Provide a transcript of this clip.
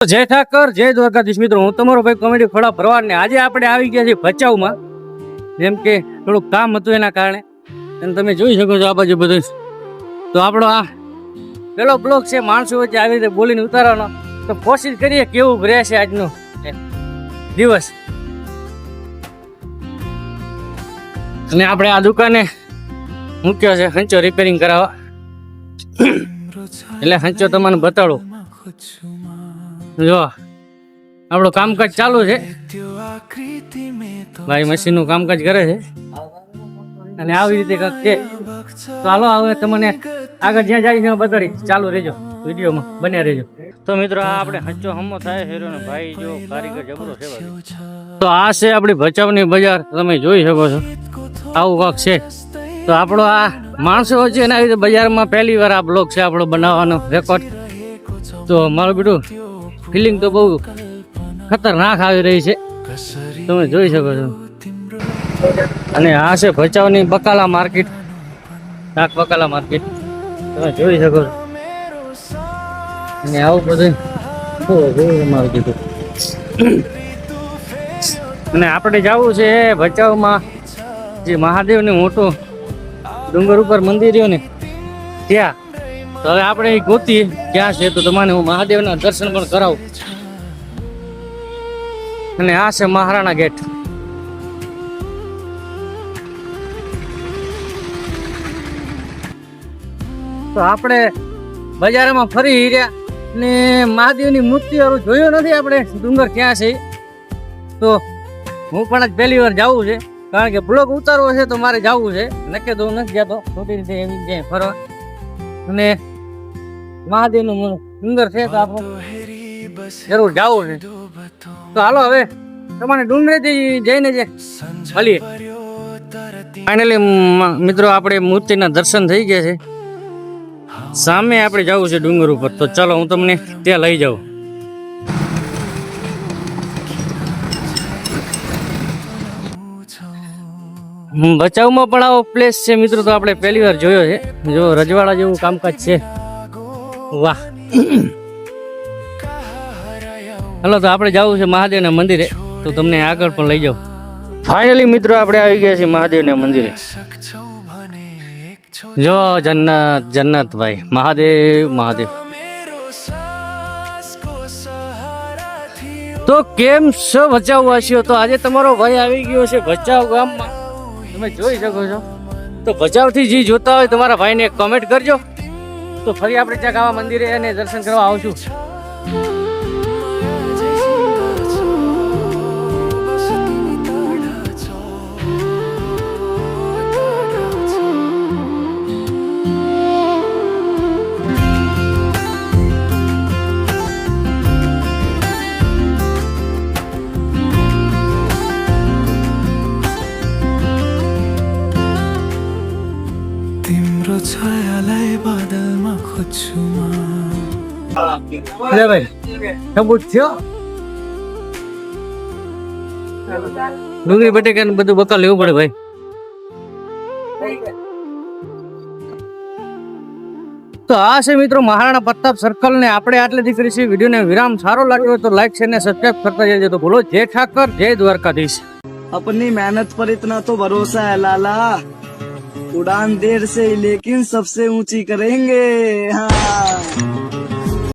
જય ઠાકર, જય દ્વારકાધીશ મિત્રો, હું તમારો ભાઈ કોમેડી ખોડા ભરવાડ ને આજે આપણે આવી ગયા છીએ ભચાઉમાં. જેમ કે થોડુંક કામ હતું એના કારણે, અને તમે જોઈ શકો છો આ બાજુ બધું. તો આપણો આ પેલો બ્લોગ છે માણસો વચ્ચે આવી રીતે બોલીને ઉતારવાનો. તો કોશિશ કરીએ કેવું રહેશે આજનો દિવસ. અને આપણે આ દુકાને મૂક્યો છે હંચો રિપેરિંગ કરાવવા, એટલે હંચો તમને બતાડું. જો આપણું કામકાજ ચાલુ છે, ભાઈ મશીન નું કામકાજ કરે છે અને આવી રીતે કંઈક છે. તો હાલો હવે તમને આગળ જ્યાં જાય ત્યાં બતાડી. ચાલુ રહેજો, વિડીયોમાં બન્યા રહેજો. તો મિત્રો આ આપણે હંચો હમો થાય હેરો ને ભાઈ જો કારીગર જબરો છે. તો આ છે આપણી ભચાઉની બજાર, તમે જોઈ શકો છો આવું કાંક છે. તો આપણો આ માણસો છે ને આવી રીતે બજારમાં પહેલી વાર આ બ્લોગ છે આપણો બનાવવાનો રેકોર્ડ. તો મારું બેટું ફિલિંગ તો બહુ ખતરનાક આવી રહી છે, તમે જોઈ શકો છો. અને આ છે ભચાઉની બકાલા માર્કેટ, શાક બકાલા માર્કેટ, તમે જોઈ શકો છો. અને આવું બધું મારું કીધું. અને આપણે જવું છે ભચાઉમાં જે મહાદેવનું મોટું ડુંગર ઉપર મંદિર રહ્યું ને ત્યાં. તો હવે આપણે ગોતી ક્યાં છે, તો તમને હું મહાદેવના દર્શન પણ કરાવું. અને આ છે મહારાણા ગેટ. તો આપણે બજારમાં ફરી રહ્યા ને મહાદેવની મૂર્તિ જોયો નથી આપણે ડુંગર ક્યાં છે. તો હું પણ આજ પહેલી વાર જવું છે, કારણ કે બ્લોગ ઉતારવો છે તો મારે જવું છે. નક્કી તો નથી જતો ખોટી રીતે એવી જાય ફરવા. અને મહાદેવનું ડુંગર છે તો આપણે જરૂર જવું છે. તો હાલો હવે તમારે ડુંગરેથી જઈને જે મળીએ. ફાઇનલી મિત્રો આપણે મૂર્તિના દર્શન થઈ ગયા છે. સામે આપણે જવું છે ડુંગર ઉપર. તો ચાલો હું તમને ત્યાં લઈ જાઉં. ભચાઉમાં પણ આવો પ્લેસ છે મિત્રો, તો આપણે પહેલી વાર જોયો છે. જો રજવાડા જેવું કામકાજ છે, વાહ. હલો, તો આપણે જવું છે મહાદેવના મંદિરે, તો તમને આગળ પણ લઈ જાઉં. ફાઇનલી મિત્રો આપણે આવી ગયા છીએ મહાદેવના મંદિરે. જો જન્નત જન્નત ભાઈ, મહાદેવ મહાદેવ. તો કેમ છો ભચાઉ વાસીઓ? તો આજે તમારો ભાઈ આવી ગયો છે ભચાઉ ગામમાં, તમે જોઈ શકો છો. તો ભચાઉથી જે જોતા હોય તમારા ભાઈને એક કોમેન્ટ કરજો. તો ફરી આપણે ત્યાં આવા મંદિરે અને દર્શન કરવા આવશું. ડુંગળી બટેકા ને બધું બકા લેવું પડે ભાઈ. તો આ છે મિત્રો મહારાણા પ્રતાપ સર્કલ ને આપણે આટલેથી કરીશું. વિડીયોને વિરામ સારો લાગ્યો તો લાઈક શેર ને સબસ્ક્રાઇબ કરતા જજો. તો બોલો જય ઠાકર, જય દ્વારકાધીશ. अपनी मेहनत पर इतना तो भरोसा है लाला, उड़ान देर से लेकिन सबसे ऊंची करेंगे. हाँ.